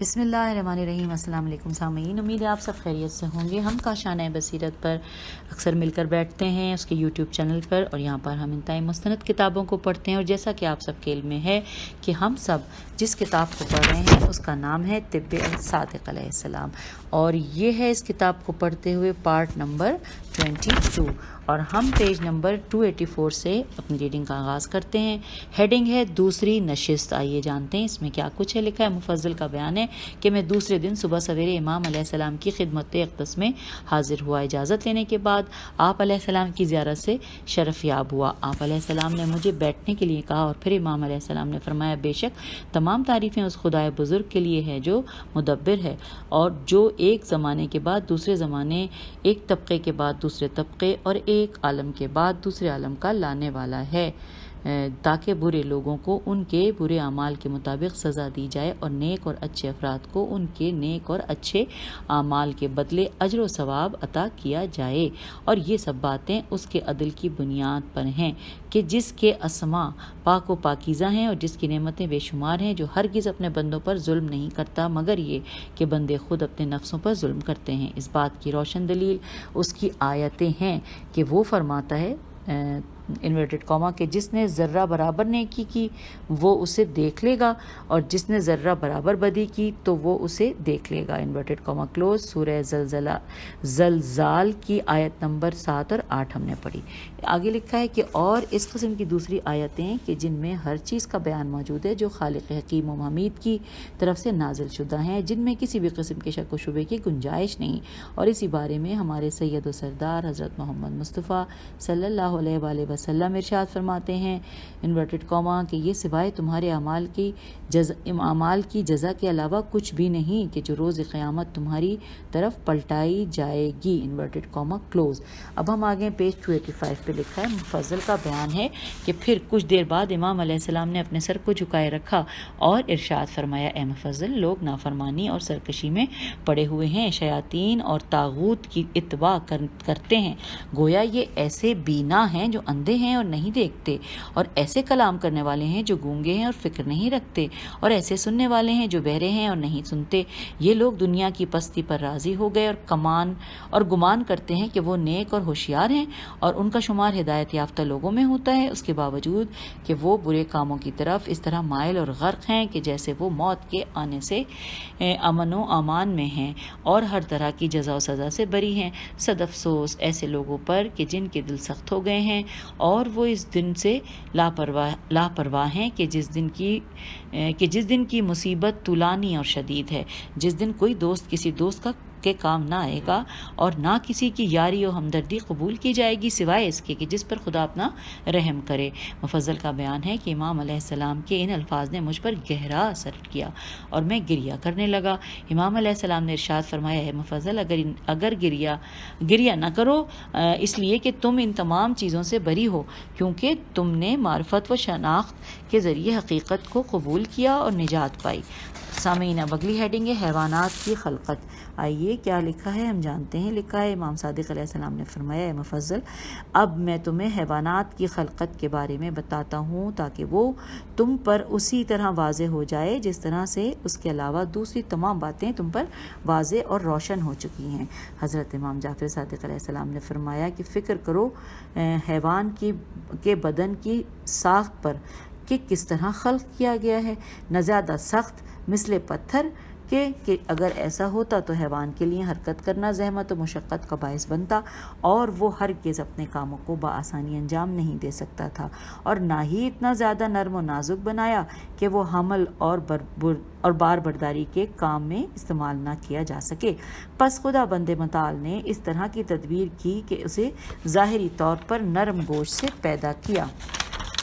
بسم اللہ الرحمن الرحیم۔ السلام علیکم سامعین، امید ہے آپ سب خیریت سے ہوں گے۔ ہم کاشانہ بصیرت پر اکثر مل کر بیٹھتے ہیں اس کے یوٹیوب چینل پر، اور یہاں پر ہم انتہائی مستند کتابوں کو پڑھتے ہیں، اور جیسا کہ آپ سب کے علم میں ہے کہ ہم سب جس کتاب کو پڑھ رہے ہیں اس کا نام ہے طب الصادق علیہ السلام، اور یہ ہے اس کتاب کو پڑھتے ہوئے پارٹ نمبر 22، اور ہم پیج نمبر 284 سے اپنی ریڈنگ کا آغاز کرتے ہیں۔ ہیڈنگ ہے دوسری نشست۔ آئیے جانتے ہیں اس میں کیا کچھ ہے لکھا ہے۔ مفضل کا بیان ہے کہ میں دوسرے دن صبح سویرے امام علیہ السلام کی خدمت اقدس میں حاضر ہوا۔ اجازت لینے کے بعد آپ علیہ السلام کی زیارت سے شرف یاب ہوا۔ آپ علیہ السلام نے مجھے بیٹھنے کے لیے کہا، اور پھر امام علیہ السلام نے فرمایا، بے شک تمام تعریفیں اس خدائے بزرگ کے لیے ہے جو مدبر ہے، اور جو ایک زمانے کے بعد دوسرے زمانے، ایک طبقے کے بعد دوسرے طبقے، اور ایک عالم کے بعد دوسرے عالم کا لانے والا ہے، تاکہ برے لوگوں کو ان کے برے اعمال کے مطابق سزا دی جائے، اور نیک اور اچھے افراد کو ان کے نیک اور اچھے اعمال کے بدلے اجر و ثواب عطا کیا جائے۔ اور یہ سب باتیں اس کے عدل کی بنیاد پر ہیں کہ جس کے اسماء پاک و پاکیزہ ہیں، اور جس کی نعمتیں بے شمار ہیں، جو ہرگز اپنے بندوں پر ظلم نہیں کرتا، مگر یہ کہ بندے خود اپنے نفسوں پر ظلم کرتے ہیں۔ اس بات کی روشن دلیل اس کی آیتیں ہیں کہ وہ فرماتا ہے انورٹڈ کاما کہ جس نے ذرہ برابر نیکی کی وہ اسے دیکھ لے گا، اور جس نے ذرہ برابر بدی کی تو وہ اسے دیکھ لے گا، انورٹڈ کاما کلوز۔ سورہ زلزال کی آیت نمبر 7 اور 8 ہم نے پڑھی۔ آگے لکھا ہے کہ اور اس قسم کی دوسری آیتیں کہ جن میں ہر چیز کا بیان موجود ہے جو خالق حکیم و حمید کی طرف سے نازل شدہ ہیں، جن میں کسی بھی قسم کے شک و شبے کی گنجائش نہیں۔ اور اسی بارے میں ہمارے سید و سردار حضرت محمد مصطفیٰ صلی اللہ علیہ وآلہ وسلم ارشاد فرماتے ہیں، انورٹڈ کاما، کہ یہ سوائے تمہارے اعمال کی جزا کے علاوہ کچھ بھی نہیں کہ جو روز قیامت تمہاری طرف پلٹائی جائے گی، انورٹڈ کاما کلوز۔ اب ہم آگے پیج 285 پہ لکھا ہے، مفضل کا بیان ہے کہ پھر کچھ دیر بعد امام علیہ السلام نے اپنے سر کو جھکائے رکھا اور ارشاد فرمایا، اے مفضل، لوگ نافرمانی اور سرکشی میں پڑے ہوئے ہیں، شیاطین اور طاغوت کی اتباع کرتے ہیں، گویا یہ ایسے بینا ہیں جو اندھے ہیں اور نہیں دیکھتے، اور ایسے کلام کرنے والے ہیں جو گونگے ہیں اور فکر نہیں رکھتے، اور ایسے سننے والے ہیں جو بہرے ہیں اور نہیں سنتے۔ یہ لوگ دنیا کی پستی پر راضی ہو گئے اور گمان کرتے ہیں کہ وہ نیک اور ہوشیار ہیں، اور ان کا شمار ہدایت یافتہ لوگوں میں ہوتا ہے، اس کے باوجود کہ وہ برے کاموں کی طرف اس طرح مائل اور غرق ہیں کہ جیسے وہ موت کے آنے سے امن و امان میں ہیں، اور ہر طرح کی جزا و سزا سے بری ہیں۔ صد افسوس ایسے لوگوں پر کہ جن کے دل سخت ہو گئے ہیں، اور وہ اس دن سے لاپرواہ ہیں کہ جس دن کی مصیبت طولانی اور شدید ہے، جس دن کوئی دوست کسی دوست کے کام نہ آئے گا، اور نہ کسی کی یاری و ہمدردی قبول کی جائے گی سوائے اس کے کہ جس پر خدا اپنا رحم کرے۔ مفضل کا بیان ہے کہ امام علیہ السلام کے ان الفاظ نے مجھ پر گہرا اثر کیا اور میں گریہ کرنے لگا۔ امام علیہ السلام نے ارشاد فرمایا، ہے مفضل، اگر گریہ نہ کرو، اس لیے کہ تم ان تمام چیزوں سے بری ہو، کیونکہ تم نے معرفت و شناخت کے ذریعے حقیقت کو قبول کیا اور نجات پائی۔ سامعین، اب اگلی ہیڈنگ ہے حیوانات کی خلقت۔ آئیے کیا لکھا ہے ہم جانتے ہیں۔ لکھا ہے، امام صادق علیہ السلام نے فرمایا، اے مفضل، اب میں تمہیں حیوانات کی خلقت کے بارے میں بتاتا ہوں تاکہ وہ تم پر اسی طرح واضح ہو جائے جس طرح سے اس کے علاوہ دوسری تمام باتیں تم پر واضح اور روشن ہو چکی ہیں۔ حضرت امام جعفر صادق علیہ السلام نے فرمایا کہ فکر کرو حیوان کے بدن کی ساخت پر کہ کس طرح خلق کیا گیا ہے، نہ زیادہ سخت مثل پتھر کہ اگر ایسا ہوتا تو حیوان کے لیے حرکت کرنا زحمت و مشقت کا باعث بنتا، اور وہ ہرگز اپنے کاموں کو بآسانی انجام نہیں دے سکتا تھا، اور نہ ہی اتنا زیادہ نرم و نازک بنایا کہ وہ حمل اور بار برداری کے کام میں استعمال نہ کیا جا سکے۔ پس خدا بند متعال نے اس طرح کی تدبیر کی کہ اسے ظاہری طور پر نرم گوشت سے پیدا کیا۔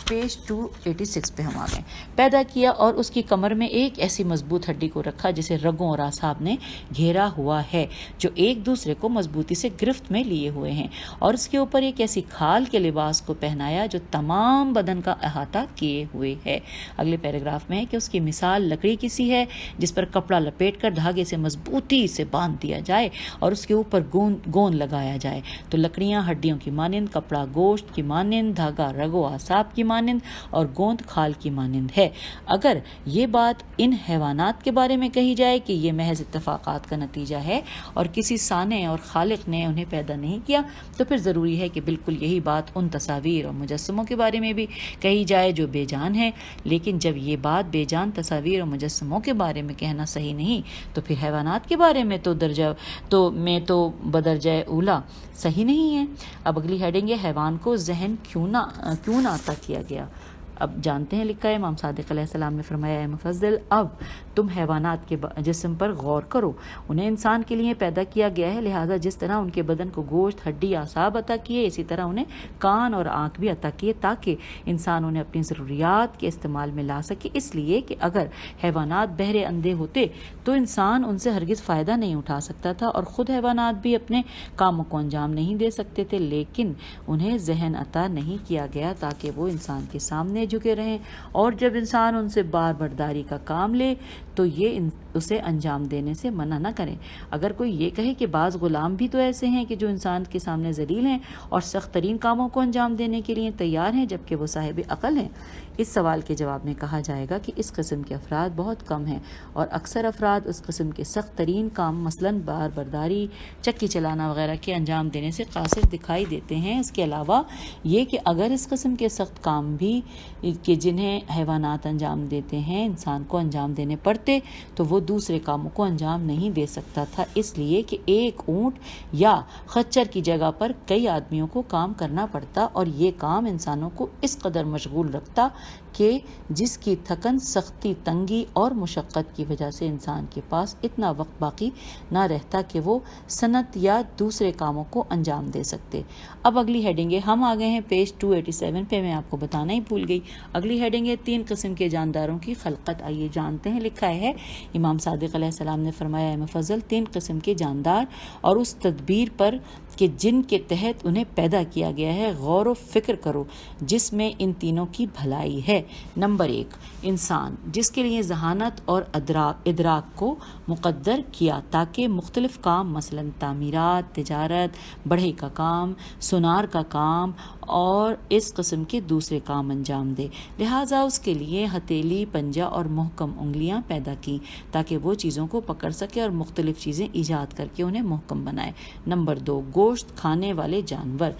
پیج 286 پہ ہم آ گئے۔ پیدا کیا اور اس کی کمر میں ایک ایسی مضبوط ہڈی کو رکھا جسے رگوں اور اعصاب نے گھیرا ہوا ہے، جو ایک دوسرے کو مضبوطی سے گرفت میں لیے ہوئے ہیں، اور اس کے اوپر ایک ایسی کھال کے لباس کو پہنایا جو تمام بدن کا احاطہ کیے ہوئے ہے۔ اگلے پیراگراف میں ہے کہ اس کی مثال لکڑی کی سی ہے جس پر کپڑا لپیٹ کر دھاگے سے مضبوطی سے باندھ دیا جائے اور اس کے اوپر گون لگایا جائے تو لکڑیاں ہڈیوں کی مانند، کپڑا گوشت کی مانند، دھاگا رگ و اعصاب کی مانند اور گوند کھال کی مانند ہے۔ اگر یہ بات ان حیوانات کے بارے میں کہی جائے کہ یہ محض اتفاقات کا نتیجہ ہے اور کسی صانع اور خالق نے انہیں پیدا نہیں کیا، تو پھر ضروری ہے کہ بالکل یہی بات ان تصاویر اور مجسموں کے بارے میں بھی کہی جائے جو بے جان ہیں۔ لیکن جب یہ بات بے جان تصاویر اور مجسموں کے بارے میں کہنا صحیح نہیں، تو پھر حیوانات کے بارے میں تو بدرجہ اولا صحیح نہیں ہے۔ اب اگلی ہیڈنگ ہے حیوان کو ذہن کیوں نہ عطا کیا گیا۔ اب جانتے ہیں، لکھا ہے امام صادق علیہ السلام نے فرمایا، اے مفضل، اب تم حیوانات کے جسم پر غور کرو، انہیں انسان کے لیے پیدا کیا گیا ہے، لہٰذا جس طرح ان کے بدن کو گوشت، ہڈی، اعصاب عطا کیے، اسی طرح انہیں کان اور آنکھ بھی عطا کیے تاکہ انسان انہیں اپنی ضروریات کے استعمال میں لا سکے، اس لیے کہ اگر حیوانات بہرے اندھے ہوتے تو انسان ان سے ہرگز فائدہ نہیں اٹھا سکتا تھا، اور خود حیوانات بھی اپنے کاموں کو انجام نہیں دے سکتے تھے، لیکن انہیں ذہن عطا نہیں کیا گیا تاکہ وہ انسان کے سامنے جھکے رہیں، اور جب انسان ان سے بار برداری کا کام لے تو یہ اسے انجام دینے سے منع نہ کریں۔ اگر کوئی یہ کہے کہ بعض غلام بھی تو ایسے ہیں کہ جو انسان کے سامنے ذلیل ہیں اور سخت ترین کاموں کو انجام دینے کے لیے تیار ہیں جبکہ وہ صاحب عقل ہیں، اس سوال کے جواب میں کہا جائے گا کہ اس قسم کے افراد بہت کم ہیں، اور اکثر افراد اس قسم کے سخت ترین کام مثلاً بار برداری، چکی چلانا وغیرہ کے انجام دینے سے قاصر دکھائی دیتے ہیں۔ اس کے علاوہ یہ کہ اگر اس قسم کے سخت کام بھی کہ جنہیں حیوانات انجام دیتے ہیں انسان کو انجام دینے پڑتے تو وہ دوسرے کاموں کو انجام نہیں دے سکتا تھا، اس لیے کہ ایک اونٹ یا خچر کی جگہ پر کئی آدمیوں کو کام کرنا پڑتا، اور یہ کام انسانوں کو اس قدر مشغول رکھتا کہ جس کی تھکن، سختی، تنگی اور مشقت کی وجہ سے انسان کے پاس اتنا وقت باقی نہ رہتا کہ وہ صنعت یا دوسرے کاموں کو انجام دے سکتے۔ اب اگلی ہیڈنگ ہے، ہم آ گئے ہیں پیج 287 پہ، میں آپ کو بتانا ہی بھول گئی۔ اگلی ہیڈنگ ہے 3 قسم کے جانداروں کی خلقت۔ آئیے جانتے ہیں، لکھا ہے امام صادق علیہ السلام نے فرمایا، اے مفضل، 3 قسم کے جاندار اور اس تدبیر پر کہ جن کے تحت انہیں پیدا کیا گیا ہے غور و فکر کرو، جس میں ان تینوں کی بھلائی ہے۔ نمبر 1، انسان، جس کے لیے ذہانت اور ادراک کو مقدر کیا تاکہ مختلف کام مثلا تعمیرات، تجارت، بڑھئی کا کام، سونار کا کام اور اس قسم کے دوسرے کام انجام دے، لہٰذا اس کے لیے ہتھیلی، پنجہ اور محکم انگلیاں پیدا کی تاکہ وہ چیزوں کو پکڑ سکے اور مختلف چیزیں ایجاد کر کے انہیں محکم بنائے۔ نمبر 2، گوشت کھانے والے جانور۔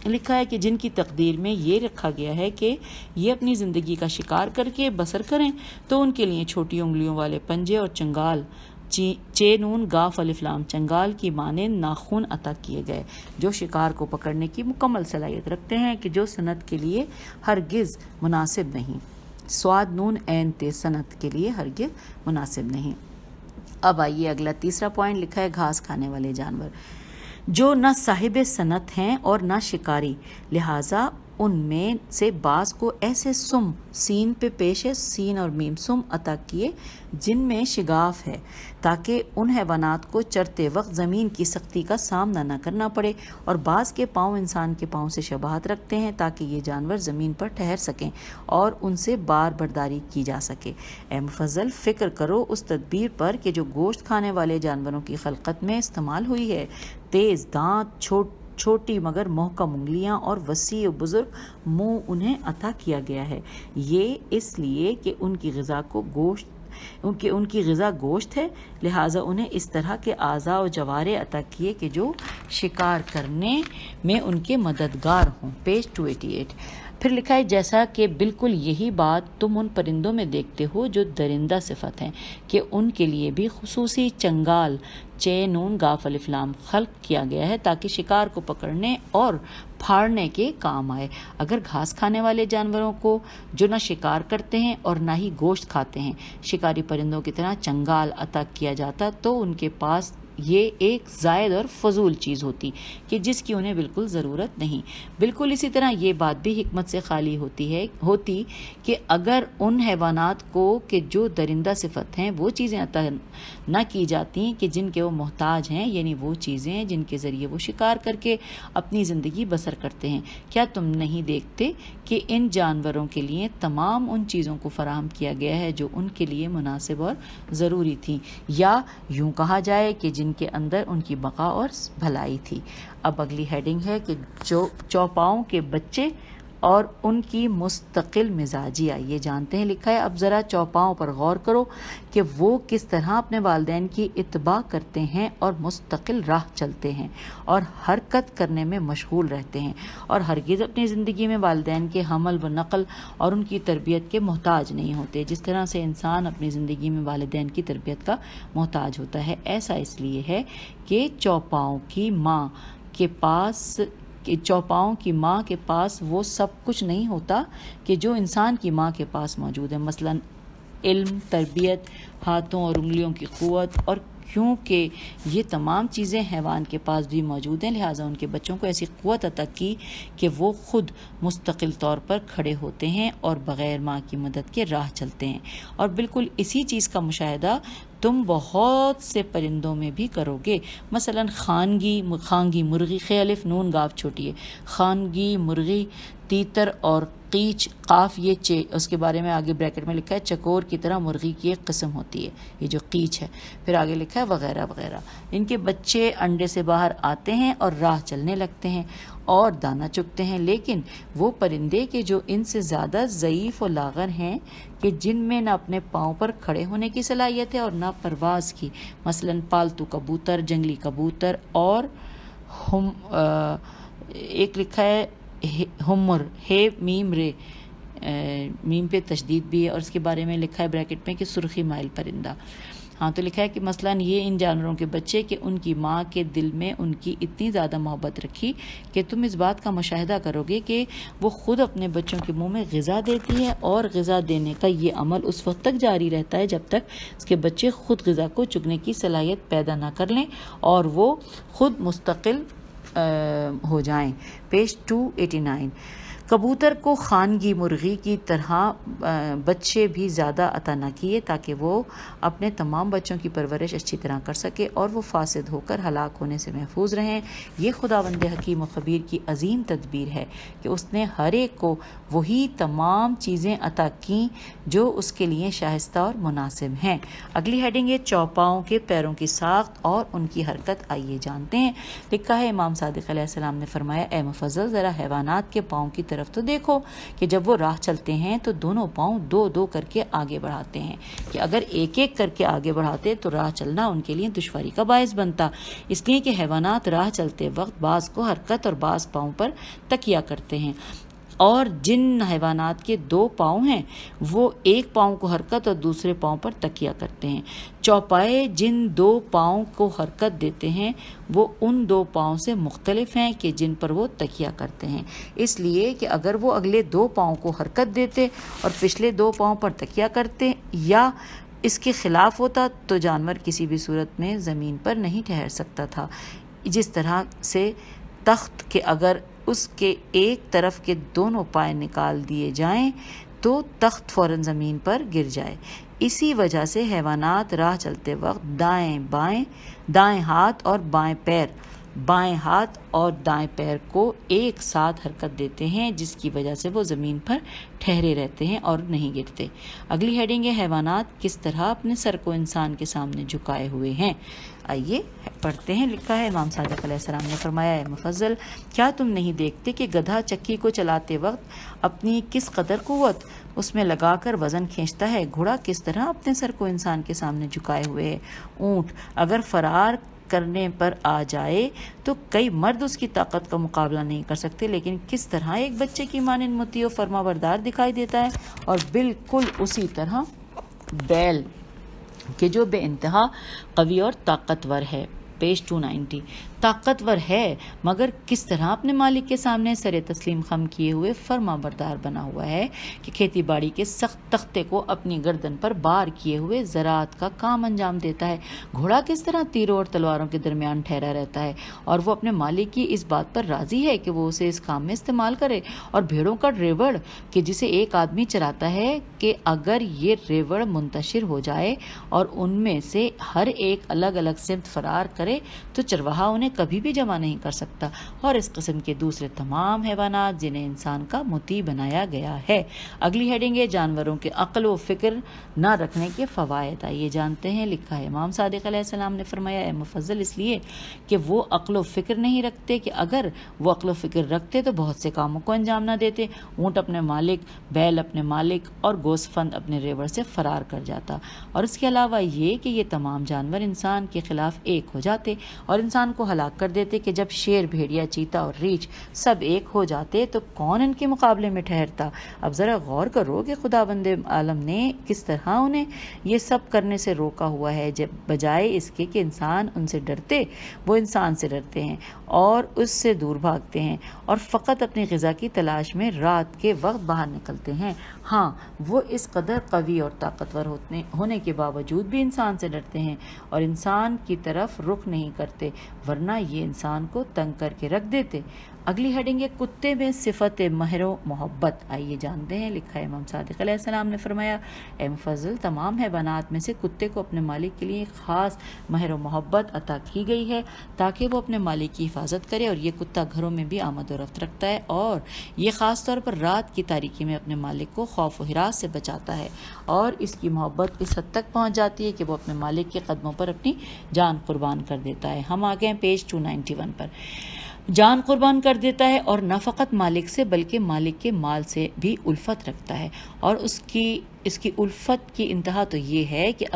لکھا ہے کہ جن کی تقدیر میں یہ رکھا گیا ہے کہ یہ اپنی زندگی کا شکار کر کے بسر کریں، تو ان کے لیے چھوٹی انگلیوں والے پنجے اور چنگال، چینون گاف الف لام چنگال کی مانند ناخن عطا کیے گئے، جو شکار کو پکڑنے کی مکمل صلاحیت رکھتے ہیں کہ جو صنعت کے لیے ہرگز مناسب نہیں۔ سواد نون عین تے، صنعت کے لیے ہرگز مناسب نہیں۔ اب آئیے اگلا تیسرا پوائنٹ، لکھا ہے گھاس کھانے والے جانور، جو نہ صاحب صنعت ہیں اور نہ شکاری، لہٰذا ان میں سے بعض کو ایسے سم، سین پہ پیش ہے، سین اور میم، سم عطا کیے جن میں شگاف ہے تاکہ ان حیوانات کو چرتے وقت زمین کی سختی کا سامنا نہ کرنا پڑے، اور بعض کے پاؤں انسان کے پاؤں سے شباہت رکھتے ہیں تاکہ یہ جانور زمین پر ٹھہر سکیں اور ان سے بار برداری کی جا سکے۔ اے مفضل، فکر کرو اس تدبیر پر کہ جو گوشت کھانے والے جانوروں کی خلقت میں استعمال ہوئی ہے، تیز دانت، چھوٹی مگر محکم انگلیاں اور وسیع و بزرگ منہ انہیں عطا کیا گیا ہے، یہ اس لیے کہ ان کی غذا گوشت ہے، لہٰذا انہیں اس طرح کے اعضاء و جوارے عطا کیے کہ جو شکار کرنے میں ان کے مددگار ہوں۔ پیج 288۔ پھر لکھا ہے جیسا کہ بالکل یہی بات تم ان پرندوں میں دیکھتے ہو جو درندہ صفت ہیں کہ ان کے لیے بھی خصوصی چنگال، نون گاف الف لام خلق کیا گیا ہے تاکہ شکار کو پکڑنے اور پھاڑنے کے کام آئے۔ اگر گھاس کھانے والے جانوروں کو جو نہ شکار کرتے ہیں اور نہ ہی گوشت کھاتے ہیں شکاری پرندوں کی طرح چنگال عطا کیا جاتا تو ان کے پاس یہ ایک زائد اور فضول چیز ہوتی کہ جس کی انہیں بالکل ضرورت نہیں۔ بالکل اسی طرح یہ بات بھی حکمت سے خالی ہوتی کہ اگر ان حیوانات کو کہ جو درندہ صفت ہیں وہ چیزیں عطا نہ کی جاتی کہ جن کے وہ محتاج ہیں، یعنی وہ چیزیں جن کے ذریعے وہ شکار کر کے اپنی زندگی بسر کرتے ہیں۔ کیا تم نہیں دیکھتے کہ ان جانوروں کے لیے تمام ان چیزوں کو فراہم کیا گیا ہے جو ان کے لیے مناسب اور ضروری تھیں، یا یوں کہا جائے کہ جن کے اندر ان کی بقا اور بھلائی تھی۔ اب اگلی ہیڈنگ ہے کہ جو چوپاؤں کے بچے اور ان کی مستقل مزاجی۔ آئیے جانتے ہیں، لکھا ہے اب ذرا چوپاؤں پر غور کرو کہ وہ کس طرح اپنے والدین کی اتباع کرتے ہیں اور مستقل راہ چلتے ہیں اور حرکت کرنے میں مشغول رہتے ہیں اور ہرگز اپنی زندگی میں والدین کے حمل و نقل اور ان کی تربیت کے محتاج نہیں ہوتے، جس طرح سے انسان اپنی زندگی میں والدین کی تربیت کا محتاج ہوتا ہے۔ ایسا اس لیے ہے کہ چوپاؤں کی ماں کے پاس وہ سب کچھ نہیں ہوتا کہ جو انسان کی ماں کے پاس موجود ہے، مثلا علم، تربیت، ہاتھوں اور انگلیوں کی قوت، اور کیونکہ یہ تمام چیزیں حیوان کے پاس بھی موجود ہیں، لہٰذا ان کے بچوں کو ایسی قوت عطا کی کہ وہ خود مستقل طور پر کھڑے ہوتے ہیں اور بغیر ماں کی مدد کے راہ چلتے ہیں۔ اور بالکل اسی چیز کا مشاہدہ تم بہت سے پرندوں میں بھی کرو گے، مثلا خانگی مرغی، خ الف نون گاف چھوٹی ہے، خانگی مرغی، تیتر اور قیچ قاف یہ چے، اس کے بارے میں آگے بریکٹ میں لکھا ہے چکور کی طرح مرغی کی ایک قسم ہوتی ہے، یہ جو قیچ ہے، پھر آگے لکھا ہے وغیرہ وغیرہ۔ ان کے بچے انڈے سے باہر آتے ہیں اور راہ چلنے لگتے ہیں اور دانہ چگتے ہیں، لیکن وہ پرندے کے جو ان سے زیادہ ضعیف و لاغر ہیں کہ جن میں نہ اپنے پاؤں پر کھڑے ہونے کی صلاحیت ہے اور نہ پرواز کی، مثلا پالتو کبوتر، جنگلی کبوتر، اور ایک لکھا ہے ہمر، ہے میم رے، میم پہ تشدید بھی ہے، اور اس کے بارے میں لکھا ہے بریکٹ میں کہ سرخی مائل پرندہ۔ ہاں تو لکھا ہے کہ مثلا یہ ان جانوروں کے بچے کہ ان کی ماں کے دل میں ان کی اتنی زیادہ محبت رکھی کہ تم اس بات کا مشاہدہ کرو گے کہ وہ خود اپنے بچوں کے منہ میں غذا دیتی ہے، اور غذا دینے کا یہ عمل اس وقت تک جاری رہتا ہے جب تک اس کے بچے خود غذا کو چگنے کی صلاحیت پیدا نہ کر لیں اور وہ خود مستقل ہو جائیں۔ پیج 289۔ کبوتر کو خانگی مرغی کی طرح بچے بھی زیادہ عطا نہ کیے تاکہ وہ اپنے تمام بچوں کی پرورش اچھی طرح کر سکے اور وہ فاسد ہو کر ہلاک ہونے سے محفوظ رہیں۔ یہ خداوند حکیم و خبیر کی عظیم تدبیر ہے کہ اس نے ہر ایک کو وہی تمام چیزیں عطا کیں جو اس کے لیے شائستہ اور مناسب ہیں۔ اگلی ہیڈنگ ہے چوپاؤں کے پیروں کی ساخت اور ان کی حرکت۔ آئیے جانتے ہیں، لکھا ہے امام صادق علیہ السلام نے فرمایا اے مفضل ذرا حیوانات کے پاؤں کی طرف تو دیکھو کہ جب وہ راہ چلتے ہیں تو دونوں پاؤں دو دو کر کے آگے بڑھاتے ہیں، کہ اگر ایک ایک کر کے آگے بڑھاتے تو راہ چلنا ان کے لیے دشواری کا باعث بنتا، اس لیے کہ حیوانات راہ چلتے وقت بعض کو حرکت اور بعض پاؤں پر تکیہ کرتے ہیں، اور جن حیوانات کے دو پاؤں ہیں وہ ایک پاؤں کو حرکت اور دوسرے پاؤں پر تکیہ کرتے ہیں۔ چوپائے جن دو پاؤں کو حرکت دیتے ہیں وہ ان دو پاؤں سے مختلف ہیں کہ جن پر وہ تکیہ کرتے ہیں، اس لیے کہ اگر وہ اگلے دو پاؤں کو حرکت دیتے اور پچھلے دو پاؤں پر تکیہ کرتے یا اس کے خلاف ہوتا تو جانور کسی بھی صورت میں زمین پر نہیں ٹھہر سکتا تھا، جس طرح سے تخت کے اگر اس کے ایک طرف کے دونوں پائے نکال دیے جائیں تو تخت فوراً زمین پر گر جائے۔ اسی وجہ سے حیوانات راہ چلتے وقت دائیں ہاتھ اور بائیں پیر کو ایک ساتھ حرکت دیتے ہیں، جس کی وجہ سے وہ زمین پر ٹھہرے رہتے ہیں اور نہیں گرتے۔ اگلی ہیڈنگ ہے حیوانات کس طرح اپنے سر کو انسان کے سامنے جھکائے ہوئے ہیں۔ آئیے پڑھتے ہیں، لکھا ہے امام صادق علیہ السلام نے فرمایا اے مفضل کیا تم نہیں دیکھتے کہ گدھا چکی کو چلاتے وقت اپنی کس قدر قوت اس میں لگا کر وزن کھینچتا ہے، گھوڑا کس طرح اپنے سر کو انسان کے سامنے جھکائے ہوئے ہے، اونٹ اگر فرار کرنے پر آ جائے تو کئی مرد اس کی طاقت کا مقابلہ نہیں کر سکتے، لیکن کس طرح ایک بچے کی مانند مطیع و فرما بردار دکھائی دیتا ہے، اور بالکل اسی طرح بیل کہ جو بے انتہا قوی اور طاقتور ہے۔ پیج 290۔ طاقتور ہے مگر کس طرح اپنے مالک کے سامنے سر تسلیم خم کیے ہوئے فرما بردار بنا ہوا ہے کہ کھیتی باڑی کے سخت تختے کو اپنی گردن پر بار کیے ہوئے زراعت کا کام انجام دیتا ہے۔ گھوڑا کس طرح تیروں اور تلواروں کے درمیان ٹھہرا رہتا ہے اور وہ اپنے مالک کی اس بات پر راضی ہے کہ وہ اسے اس کام میں استعمال کرے، اور بھیڑوں کا ریوڑ کہ جسے ایک آدمی چلاتا ہے کہ اگر یہ ریوڑ منتشر ہو جائے اور ان میں سے ہر ایک الگ الگ سمت فرار کرے کرے تو چرواہا انہیں کبھی بھی جمع نہیں کر سکتا، اور اس قسم کے دوسرے تمام حیوانات جنہیں انسان کا مطیع بنایا گیا ہے۔ اگلی ہیڈنگ ہے جانوروں کے عقل و فکر نہ رکھنے کے فوائد، آئیے جانتے ہیں۔ لکھا ہے امام صادق علیہ السلام نے فرمایا اے مفضل اس لیے کہ وہ عقل و فکر نہیں رکھتے، کہ اگر وہ عقل و فکر رکھتے تو بہت سے کاموں کو انجام نہ دیتے، اونٹ اپنے مالک، بیل اپنے مالک اور گوسفند اپنے ریوڑ سے فرار کر جاتا، اور اس کے علاوہ یہ کہ یہ تمام جانور انسان کے خلاف ایک ہو جاتے اور انسان کو ہلاک کر دیتے، کہ جب شیر، بھیڑیا، چیتا اور ریچھ سب ایک ہو جاتے تو کون ان کے مقابلے میں ٹھہرتا۔ اب ذرا غور کرو کہ خداوند عالم نے کس طرح انہیں یہ سب کرنے سے روکا ہوا ہے، جب بجائے اس کے کہ انسان ان سے ڈرتے وہ انسان سے ڈرتے ہیں اور اس سے دور بھاگتے ہیں اور فقط اپنی غذا کی تلاش میں رات کے وقت باہر نکلتے ہیں۔ ہاں، وہ اس قدر قوی اور طاقتور ہونے کے باوجود بھی انسان سے ڈرتے ہیں اور انسان کی طرف رخ نہیں کرتے، ورنہ یہ انسان کو تنگ کر کے رکھ دیتے۔ اگلی ہیڈنگ ہے کتے میں صفت مہر و محبت، آئیے جانتے ہیں۔ لکھا ہے امام صادق علیہ السلام نے فرمایا اے مفضل تمام حیوانات میں سے کتے کو اپنے مالک کے لیے ایک خاص مہر و محبت عطا کی گئی ہے تاکہ وہ اپنے مالک کی حفاظت کرے، اور یہ کتا گھروں میں بھی آمد و رفت رکھتا ہے اور یہ خاص طور پر رات کی تاریکی میں اپنے مالک کو خوف و ہراس سے بچاتا ہے، اور اس کی محبت اس حد تک پہنچ جاتی ہے کہ وہ اپنے مالک کے قدموں پر اپنی جان قربان کر دیتا ہے۔ ہم آگے ہیں پیج 291 پر۔ جان قربان کر دیتا ہے اور نہ فقط مالک سے بلکہ مالک کے مال سے بھی الفت رکھتا ہے، اور اس کی الفت کی انتہا تو یہ ہے کہ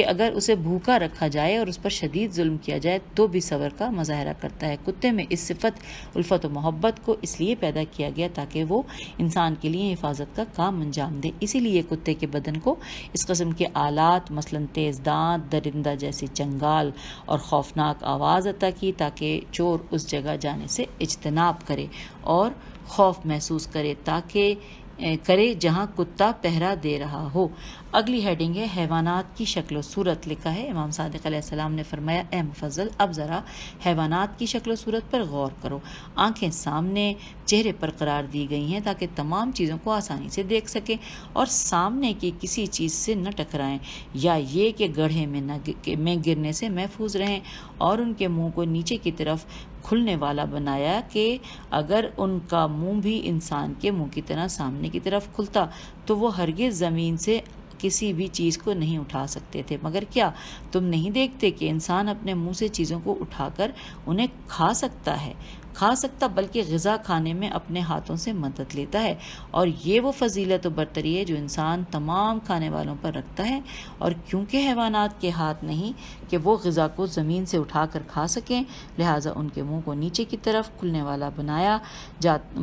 اگر اسے بھوکا رکھا جائے اور اس پر شدید ظلم کیا جائے تو بھی صبر کا مظاہرہ کرتا ہے۔ کتے میں اس صفت الفت و محبت کو اس لیے پیدا کیا گیا تاکہ وہ انسان کے لیے حفاظت کا کام انجام دے، اسی لیے کتے کے بدن کو اس قسم کے آلات مثلاً تیز دانت، درندہ جیسی چنگال اور خوفناک آواز عطا کی تاکہ چور اس جگہ جانے سے اجتناب کرے اور خوف محسوس کرے جہاں کتا پہرا دے رہا ہو۔ اگلی ہیڈنگ ہے حیوانات کی شکل و صورت۔ لکھا ہے امام صادق علیہ السلام نے فرمایا اے مفضل اب ذرا حیوانات کی شکل و صورت پر غور کرو۔ آنکھیں سامنے چہرے پر قرار دی گئی ہیں تاکہ تمام چیزوں کو آسانی سے دیکھ سکیں اور سامنے کی کسی چیز سے نہ ٹکرائیں، یا یہ کہ گڑھے میں گرنے سے محفوظ رہیں، اور ان کے منہ کو نیچے کی طرف کھلنے والا بنایا کہ اگر ان کا منہ بھی انسان کے منہ کی طرح سامنے کی طرف کھلتا تو وہ ہرگز زمین سے کسی بھی چیز کو نہیں اٹھا سکتے تھے۔ مگر کیا تم نہیں دیکھتے کہ انسان اپنے منہ سے چیزوں کو اٹھا کر انہیں کھا سکتا بلکہ غذا کھانے میں اپنے ہاتھوں سے مدد لیتا ہے، اور یہ وہ فضیلت و برتری ہے جو انسان تمام کھانے والوں پر رکھتا ہے، اور کیونکہ حیوانات کے ہاتھ نہیں کہ وہ غذا کو زمین سے اٹھا کر کھا سکیں، لہٰذا ان کے منہ کو نیچے کی طرف کھلنے والا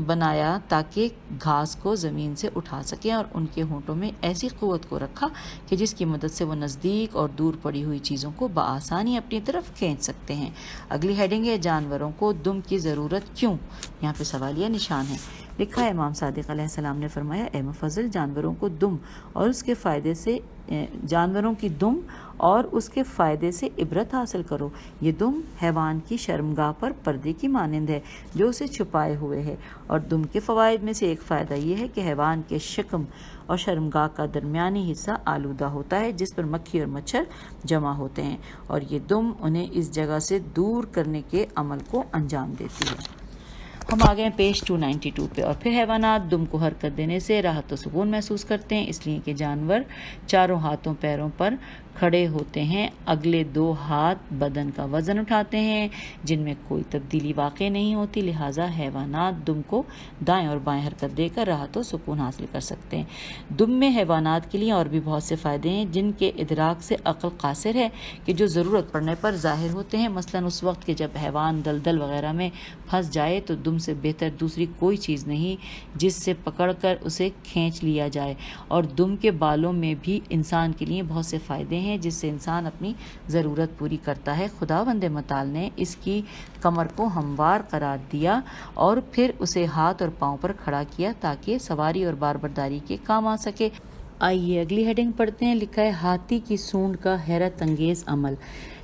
بنایا تاکہ گھاس کو زمین سے اٹھا سکیں، اور ان کے ہونٹوں میں ایسی قوت کو رکھا کہ جس کی مدد سے وہ نزدیک اور دور پڑی ہوئی چیزوں کو بآسانی اپنی طرف کھینچ سکتے ہیں۔ اگلی ہیڈنگ ہے جانوروں کو دم کی ضرورت کیوں؟ یہاں پہ سوالیہ نشان ہے۔ لکھا ہے امام صادق علیہ السلام نے فرمایا اے مفضل جانوروں کی دم اور اس کے فائدے سے عبرت حاصل کرو۔ یہ دم حیوان کی شرمگاہ پر پردے کی مانند ہے جو اسے چھپائے ہوئے ہے، اور دم کے فوائد میں سے ایک فائدہ یہ ہے کہ حیوان کے شکم اور شرمگاہ کا درمیانی حصہ آلودہ ہوتا ہے جس پر مکھی اور مچھر جمع ہوتے ہیں، اور یہ دم انہیں اس جگہ سے دور کرنے کے عمل کو انجام دیتی ہے۔ ہم آگئے ہیں پیج 292 پہ، اور پھر حیوانات دم کو حرکت دینے سے راحت و سکون محسوس کرتے ہیں، اس لیے کہ جانور چاروں ہاتھوں پیروں پر کھڑے ہوتے ہیں، اگلے 2 ہاتھ بدن کا وزن اٹھاتے ہیں جن میں کوئی تبدیلی واقع نہیں ہوتی، لہٰذا حیوانات دم کو دائیں اور بائیں حرکت دے کر راحت و سکون حاصل کر سکتے ہیں۔ دم میں حیوانات کے لیے اور بھی بہت سے فائدے ہیں جن کے ادراک سے عقل قاصر ہے کہ جو ضرورت پڑنے پر ظاہر ہوتے ہیں، مثلاً اس وقت کہ جب حیوان دلدل وغیرہ میں پھنس جائے تو دم سے بہتر دوسری کوئی چیز نہیں جس سے پکڑ کر اسے کھینچ لیا جائے، اور دم کے بالوں میں بھی انسان کے لیے بہت سے فائدے ہیں جس سے انسان اپنی ضرورت پوری کرتا ہے۔ خداوند متعال نے اس کی کمر کو ہموار قرار دیا اور پھر اسے ہاتھ اور پاؤں پر کھڑا کیا تاکہ سواری اور بار برداری کے کام آ سکے۔ آئیے اگلی ہیڈنگ پڑھتے ہیں. لکھا ہے ہاتھی کی سونڈ کا حیرت انگیز عمل.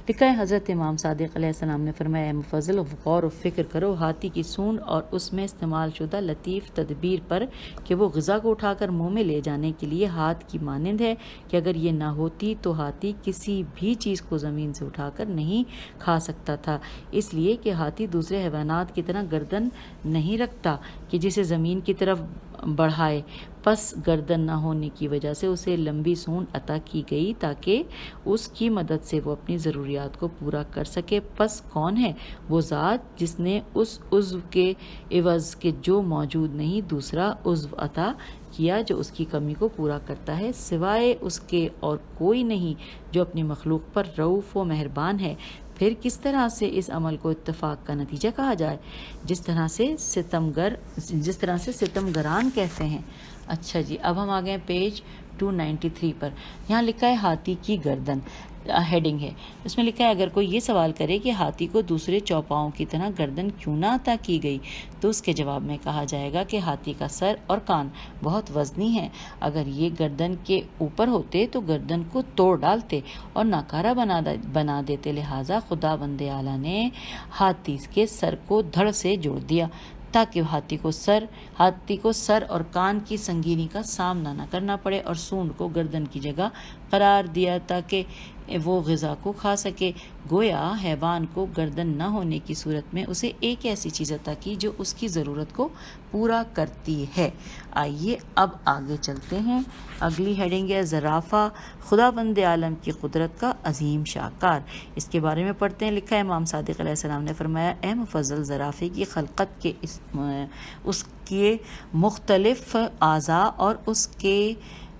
لکھا ہے حضرت امام صادق علیہ السلام نے فرمایا، اے مفضل غور و فکر کرو ہاتھی کی سونڈ اور اس میں استعمال شدہ لطیف تدبیر پر کہ وہ غذا کو اٹھا کر منہ میں لے جانے کے لیے ہاتھ کی مانند ہے کہ اگر یہ نہ ہوتی تو ہاتھی کسی بھی چیز کو زمین سے اٹھا کر نہیں کھا سکتا تھا، اس لیے کہ ہاتھی دوسرے حیوانات کی طرح گردن نہیں رکھتا کہ جسے زمین کی طرف بڑھائے. پس گردن نہ ہونے کی وجہ سے اسے لمبی سونڈ عطا کی گئی تاکہ اس کی مدد سے وہ اپنی ضروریات کو پورا کر سکے. پس کون ہے وہ ذات جس نے اس عضو کے عوض کے جو موجود نہیں دوسرا عضو عطا کیا جو اس کی کمی کو پورا کرتا ہے، سوائے اس کے اور کوئی نہیں جو اپنی مخلوق پر رؤوف و مہربان ہے. پھر کس طرح سے اس عمل کو اتفاق کا نتیجہ کہا جائے، جس طرح سے ستمگران کہتے ہیں. اچھا جی، اب ہم آ گئے پیج 293 پر. یہاں لکھا ہے ہاتھی کی گردن، ہیڈنگ ہے. اس میں لکھا ہے اگر کوئی یہ سوال کرے کہ ہاتھی کو دوسرے چوپاؤں کی طرح گردن کیوں نہ عطا کی گئی تو اس کے جواب میں کہا جائے گا کہ ہاتھی کا سر اور کان بہت وزنی ہیں. اگر یہ گردن کے اوپر ہوتے تو گردن کو توڑ ڈالتے اور ناکارہ بنا دیتے، لہٰذا خداوند اعلیٰ نے ہاتھی کے سر کو دھڑ سے جوڑ دیا تاکہ ہاتھی کو سر اور کان کی سنگینی کا سامنا نہ کرنا پڑے، اور سونڈ کو گردن کی جگہ قرار دیا تاکہ وہ غذا کو کھا سکے. گویا حیوان کو گردن نہ ہونے کی صورت میں اسے ایک ایسی چیز عطا کی جو اس کی ضرورت کو پورا کرتی ہے. آئیے اب آگے چلتے ہیں. اگلی ہیڈنگ ہے زرافہ، خداوند عالم کی قدرت کا عظیم شاہکار. اس کے بارے میں پڑھتے ہیں. لکھا ہے امام صادق علیہ السلام نے فرمایا، اے مفضل زرافے کی خلقت کے اس کے مختلف اعضاء اور اس کے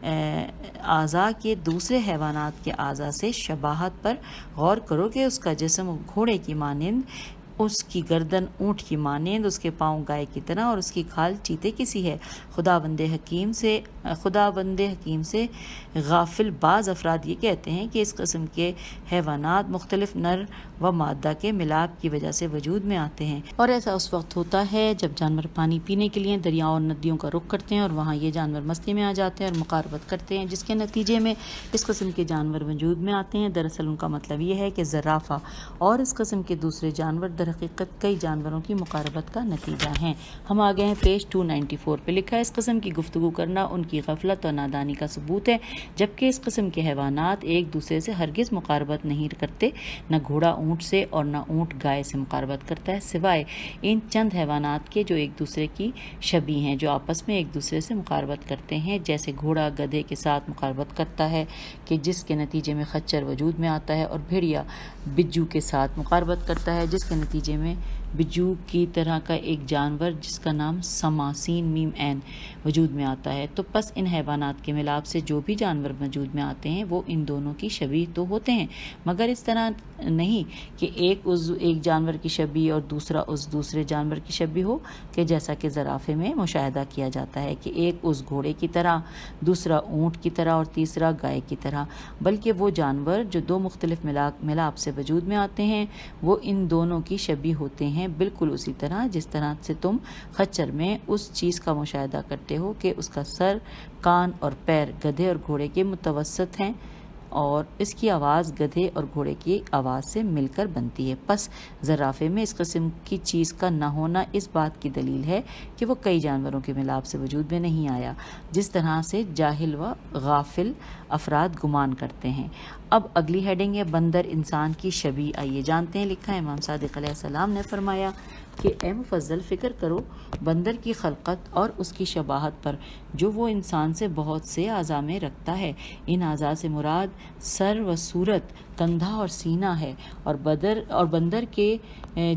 اعضاء کے دوسرے حیوانات کے اعضاء سے شباہت پر غور کرو کہ اس کا جسم گھوڑے کی مانند، اس کی گردن اونٹ کی مانند، اس کے پاؤں گائے کی طرح اور اس کی کھال چیتے کی سی ہے. خداوند حکیم سے غافل بعض افراد یہ کہتے ہیں کہ اس قسم کے حیوانات مختلف نر و مادہ کے ملاپ کی وجہ سے وجود میں آتے ہیں، اور ایسا اس وقت ہوتا ہے جب جانور پانی پینے کے لیے دریاؤں اور ندیوں کا رخ کرتے ہیں اور وہاں یہ جانور مستی میں آ جاتے ہیں اور مقاربت کرتے ہیں، جس کے نتیجے میں اس قسم کے جانور وجود میں آتے ہیں. دراصل ان کا مطلب یہ ہے کہ زرافہ اور اس قسم کے دوسرے جانور در حقیقت کئی جانوروں کی مقاربت کا نتیجہ ہیں. ہم آ گئے ہیں پیج 294 پہ. لکھا ہے اس قسم کی گفتگو کرنا ان کی غفلت اور نادانی کا ثبوت ہے، جبکہ اس قسم کے حیوانات ایک دوسرے سے ہرگز مقاربت نہیں کرتے. نہ گھوڑا اونٹ سے اور نہ اونٹ گائے سے مقاربت کرتا ہے، سوائے ان چند حیوانات کے جو ایک دوسرے کی شبیہ ہیں، جو آپس میں ایک دوسرے سے مقاربت کرتے ہیں. جیسے گھوڑا گدھے کے ساتھ مقاربت کرتا ہے کہ جس کے نتیجے میں خچر وجود میں آتا ہے، اور بھیڑیا بجو کے ساتھ مقاربت کرتا ہے جس کے نتیجے میں بجو کی طرح کا ایک جانور جس کا نام سماسین میم عین وجود میں آتا ہے. تو پس ان حیوانات کے ملاپ سے جو بھی جانور وجود میں آتے ہیں وہ ان دونوں کی شبیہ تو ہوتے ہیں، مگر اس طرح نہیں کہ ایک عضو ایک جانور کی شبیہ اور دوسرا عضو دوسرے جانور کی شبیہ ہو، کہ جیسا کہ زرافے میں مشاہدہ کیا جاتا ہے کہ ایک عضو گھوڑے کی طرح، دوسرا اونٹ کی طرح اور تیسرا گائے کی طرح. بلکہ وہ جانور جو دو مختلف ملاپ سے وجود میں آتے ہیں وہ ان دونوں کی شبیہ ہوتے ہیں، بالکل اسی طرح جس طرح سے تم خچر میں اس چیز کا مشاہدہ کرتے ہو کہ اس کا سر، کان اور پیر گدھے اور گھوڑے کے متوسط ہیں اور اس کی آواز گدھے اور گھوڑے کی آواز سے مل کر بنتی ہے. پس زرافے میں اس قسم کی چیز کا نہ ہونا اس بات کی دلیل ہے کہ وہ کئی جانوروں کے ملاپ سے وجود میں نہیں آیا، جس طرح سے جاہل و غافل افراد گمان کرتے ہیں. اب اگلی ہیڈنگ ہے بندر انسان کی شبیہ. آئیے جانتے ہیں. لکھا ہے امام صادق علیہ السلام نے فرمایا کہ اے مفضل فکر کرو بندر کی خلقت اور اس کی شباہت پر جو وہ انسان سے بہت سے اعضاء میں رکھتا ہے. ان اعضاء سے مراد سر و صورت، کندھا اور سینہ ہے، اور بندر کے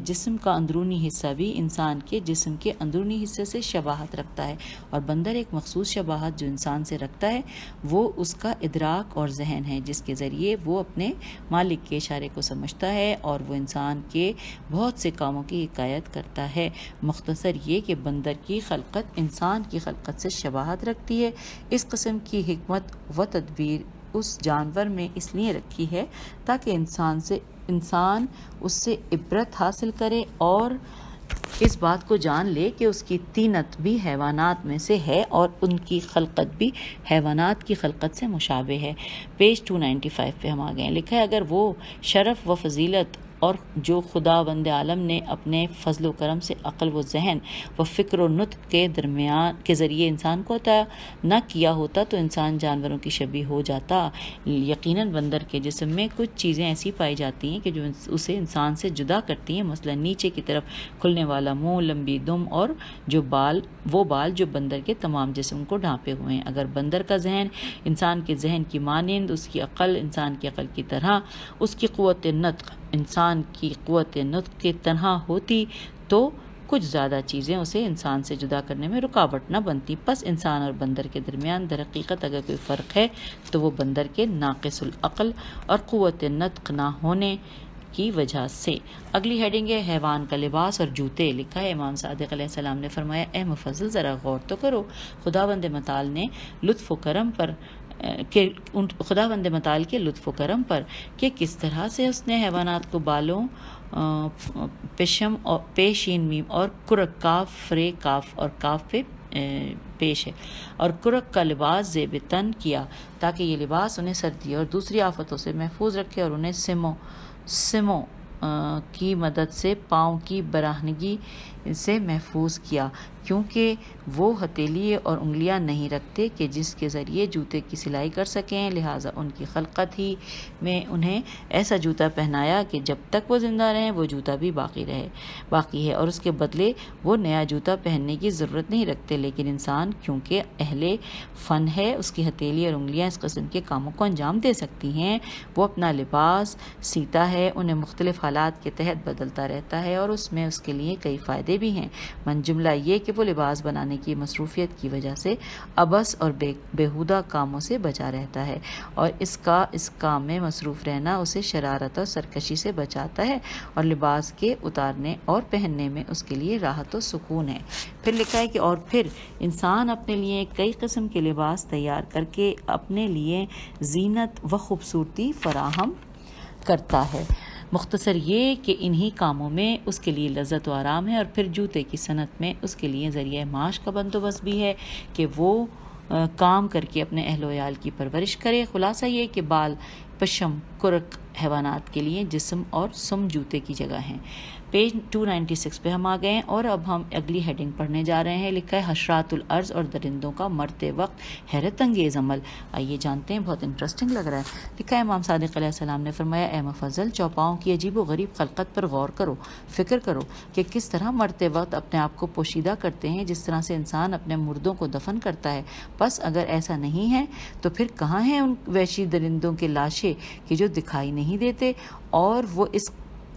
جسم کا اندرونی حصہ بھی انسان کے جسم کے اندرونی حصے سے شباہت رکھتا ہے. اور بندر ایک مخصوص شباہت جو انسان سے رکھتا ہے وہ اس کا ادراک اور ذہن ہے، جس کے ذریعے وہ اپنے مالک کے اشارے کو سمجھتا ہے اور وہ انسان کے بہت سے کاموں کی حکایت کرتا ہے. مختصر یہ کہ بندر کی خلقت انسان کی خلقت سے شباہت رکھتی ہے. اس قسم کی حکمت و تدبیر اس جانور میں اس لیے رکھی ہے تاکہ انسان اس سے عبرت حاصل کرے اور اس بات کو جان لے کہ اس کی طینت بھی حیوانات میں سے ہے اور ان کی خلقت بھی حیوانات کی خلقت سے مشابہ ہے۔ پیج 295 پہ ہم آ گئے ہیں۔ لکھا ہے اگر وہ شرف و فضیلت اور جو خداوند عالم نے اپنے فضل و کرم سے عقل و ذہن و فکر و نطق کے ذریعے انسان کو عطا نہ کیا ہوتا تو انسان جانوروں کی شبیہ ہو جاتا۔ یقیناً بندر کے جسم میں کچھ چیزیں ایسی پائی جاتی ہیں کہ جو اسے انسان سے جدا کرتی ہیں، مثلا نیچے کی طرف کھلنے والا منہ، لمبی دم اور وہ بال جو بندر کے تمام جسم کو ڈھانپے ہوئے ہیں۔ اگر بندر کا ذہن انسان کے ذہن کی مانند، اس کی عقل انسان کی عقل کی طرح، اس کی قوت نطق انسان کی قوت نطق کی طرح ہوتی تو کچھ زیادہ چیزیں اسے انسان سے جدا کرنے میں رکاوٹ نہ بنتی۔ پس انسان اور بندر کے درمیان در حقیقت اگر کوئی فرق ہے تو وہ بندر کے ناقص العقل اور قوت نطق نہ ہونے کی وجہ سے۔ اگلی ہیڈنگ ہے حیوان کا لباس اور جوتے۔ لکھا ہے امام صادق علیہ السلام نے فرمایا اے مفضل ذرا غور تو کرو، خداوند متعال کے لطف و کرم پر کہ کس طرح سے اس نے حیوانات کو بالوں، پشم اور پیشین میم اور کرک کاف فرے کاف اور کاف پہ پیش ہے اور کرک کا لباس زیب تن کیا تاکہ یہ لباس انہیں سردی اور دوسری آفتوں سے محفوظ رکھے، اور انہیں سموں کی مدد سے پاؤں کی براہنگی سے محفوظ کیا، کیونکہ وہ ہتھیلی اور انگلیاں نہیں رکھتے کہ جس کے ذریعے جوتے کی سلائی کر سکیں، لہٰذا ان کی خلقت ہی میں انہیں ایسا جوتا پہنایا کہ جب تک وہ زندہ رہیں وہ جوتا بھی باقی ہے، اور اس کے بدلے وہ نیا جوتا پہننے کی ضرورت نہیں رکھتے۔ لیکن انسان کیونکہ اہل فن ہے، اس کی ہتھیلی اور انگلیاں اس قسم کے کاموں کو انجام دے سکتی ہیں، وہ اپنا لباس سیتا ہے، انہیں مختلف حالات کے تحت بدلتا رہتا ہے اور اس میں اس کے لیے کئی فائدے بھی ہیں۔ من جملہ یہ کہ وہ لباس بنانے کی مصروفیت کی وجہ سے عبث اور بیہودہ کاموں سے بچا رہتا ہے، اور اس کام میں مصروف رہنا اسے شرارت اور سرکشی سے بچاتا ہے، اور لباس کے اتارنے اور پہننے میں اس کے لیے راحت و سکون ہے۔ پھر لکھا ہے کہ اور پھر انسان اپنے لیے کئی قسم کے لباس تیار کر کے اپنے لیے زینت و خوبصورتی فراہم کرتا ہے۔ مختصر یہ کہ انہی کاموں میں اس کے لیے لذت و آرام ہے، اور پھر جوتے کی صنعت میں اس کے لیے ذریعہ معاش کا بندوبست بھی ہے کہ وہ کام کر کے اپنے اہل و عیال کی پرورش کرے۔ خلاصہ یہ کہ بال، پشم، کرک حیوانات کے لیے جسم اور سم جوتے کی جگہ ہیں۔ پیج 296 پہ ہم آ گئے ہیں اور اب ہم اگلی ہیڈنگ پڑھنے جا رہے ہیں۔ لکھا ہے حشرات الارض اور درندوں کا مرتے وقت حیرت انگیز عمل۔ آئیے جانتے ہیں، بہت انٹرسٹنگ لگ رہا ہے۔ لکھا ہے امام صادق علیہ السلام نے فرمایا اے مفضل، چوپاؤں کی عجیب و غریب خلقت پر غور کرو، فکر کرو کہ کس طرح مرتے وقت اپنے آپ کو پوشیدہ کرتے ہیں، جس طرح سے انسان اپنے مردوں کو دفن کرتا ہے۔ بس اگر ایسا نہیں ہے تو پھر کہاں ہیں ان وحشی درندوں کے لاشیں کہ جو دکھائی نہیں دیتے، اور وہ اس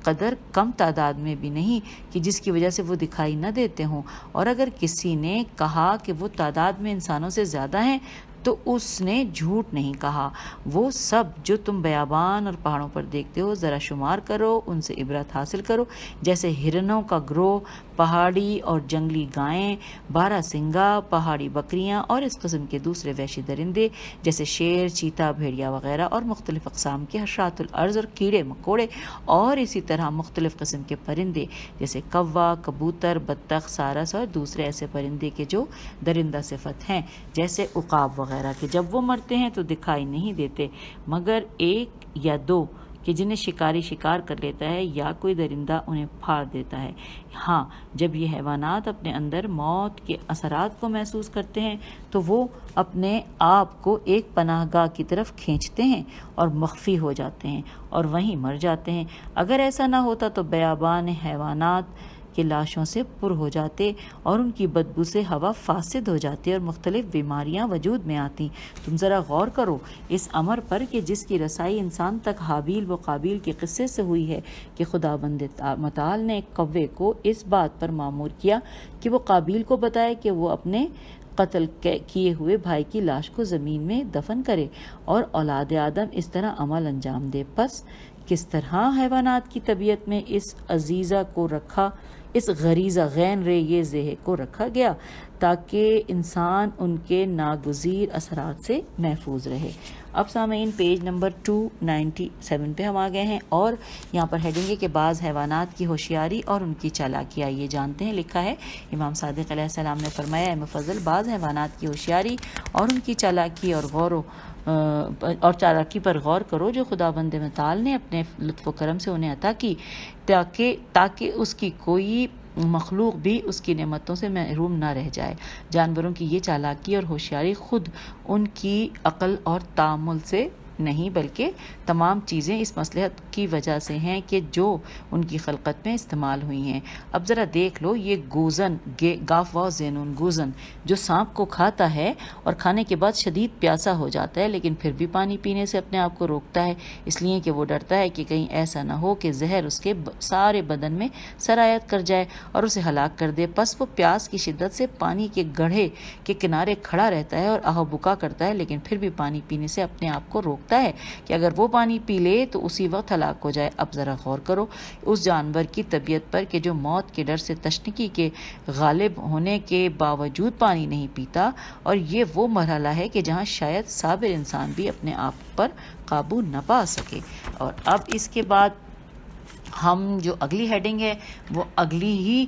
قدر کم تعداد میں بھی نہیں کہ جس کی وجہ سے وہ دکھائی نہ دیتے ہوں، اور اگر کسی نے کہا کہ وہ تعداد میں انسانوں سے زیادہ ہیں تو اس نے جھوٹ نہیں کہا۔ وہ سب جو تم بیابان اور پہاڑوں پر دیکھتے ہو ذرا شمار کرو، ان سے عبرت حاصل کرو، جیسے ہرنوں کا گروہ، پہاڑی اور جنگلی گائیں، بارہ سنگا پہاڑی بکریاں، اور اس قسم کے دوسرے وحشی درندے جیسے شیر، چیتا، بھیڑیا وغیرہ، اور مختلف اقسام کے حشرات الارض اور کیڑے مکوڑے، اور اسی طرح مختلف قسم کے پرندے جیسے کوا، کبوتر، بطخ، سارس، اور دوسرے ایسے پرندے کے جو درندہ صفت ہیں جیسے عقاب وغیرہ کہ جب وہ مرتے ہیں تو دکھائی نہیں دیتے مگر ایک یا دو کہ جنہیں شکاری شکار کر لیتا ہے یا کوئی درندہ انہیں پھاڑ دیتا ہے۔ ہاں، جب یہ حیوانات اپنے اندر موت کے اثرات کو محسوس کرتے ہیں تو وہ اپنے آپ کو ایک پناہ گاہ کی طرف کھینچتے ہیں اور مخفی ہو جاتے ہیں اور وہیں مر جاتے ہیں۔ اگر ایسا نہ ہوتا تو بیابان حیوانات کے لاشوں سے پر ہو جاتے اور ان کی بدبو سے ہوا فاسد ہو جاتی اور مختلف بیماریاں وجود میں آتی۔ تم ذرا غور کرو اس امر پر کہ جس کی رسائی انسان تک حابیل و قابیل کے قصے سے ہوئی ہے کہ خداوند متعال نے ایک کوے کو اس بات پر مامور کیا کہ وہ قابیل کو بتائے کہ وہ اپنے قتل کیے ہوئے بھائی کی لاش کو زمین میں دفن کرے اور اولاد آدم اس طرح عمل انجام دے۔ پس کس طرح حیوانات کی طبیعت میں اس غریزہ غین ریہ ذہ کو رکھا گیا تاکہ انسان ان کے ناگزیر اثرات سے محفوظ رہے۔ اب سامعین پیج نمبر 297 پہ ہم آ گئے ہیں اور یہاں پر ہیڈنگ ہے کہ بعض حیوانات کی ہوشیاری اور ان کی چالاکی، آئیے جانتے ہیں۔ لکھا ہے امام صادق علیہ السلام نے فرمایا، اے مفضل، بعض حیوانات کی ہوشیاری اور ان کی چالاکی اور چالاکی پر غور کرو جو خداوند متعال نے اپنے لطف و کرم سے انہیں عطا کی، تاکہ اس کی کوئی مخلوق بھی اس کی نعمتوں سے محروم نہ رہ جائے۔ جانوروں کی یہ چالاکی اور ہوشیاری خود ان کی عقل اور تعامل سے نہیں بلکہ تمام چیزیں اس مصلحت کی وجہ سے ہیں کہ جو ان کی خلقت میں استعمال ہوئی ہیں۔ اب ذرا دیکھ لو، یہ گوزن، گاف واو زینون، گوزن جو سانپ کو کھاتا ہے اور کھانے کے بعد شدید پیاسا ہو جاتا ہے لیکن پھر بھی پانی پینے سے اپنے آپ کو روکتا ہے، اس لیے کہ وہ ڈرتا ہے کہ کہیں ایسا نہ ہو کہ زہر اس کے سارے بدن میں سرایت کر جائے اور اسے ہلاک کر دے۔ پس وہ پیاس کی شدت سے پانی کے گڑھے کے کنارے کھڑا رہتا ہے اور آہ بکا کرتا ہے لیکن پھر بھی پانی پینے سے اپنے آپ کو روکتا ہے کہ اگر وہ پانی پی لے تو اسی وقت ہلاک ہو جائے۔ اب ذرا غور کرو اس جانور کی طبیعت پر کہ جو موت کے ڈر سے تشنکی کے غالب ہونے کے باوجود پانی نہیں پیتا، اور یہ وہ مرحلہ ہے کہ جہاں شاید صابر انسان بھی اپنے آپ پر قابو نہ پا سکے۔ اور اب اس کے بعد ہم جو اگلی ہیڈنگ ہے وہ اگلی ہی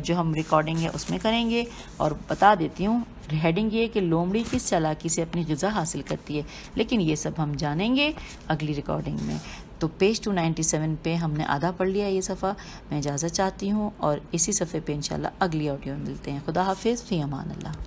جو ہم ریکارڈنگ ہے اس میں کریں گے، اور بتا دیتی ہوں ہیڈنگ یہ کہ لومڑی کس چالاکی سے اپنی غذا حاصل کرتی ہے، لیکن یہ سب ہم جانیں گے اگلی ریکارڈنگ میں۔ تو پیج 297 پہ ہم نے آدھا پڑھ لیا یہ صفحہ، میں اجازت چاہتی ہوں اور اسی صفحے پہ انشاءاللہ اگلی آڈیو میں ملتے ہیں۔ خدا حافظ، فی امان اللہ۔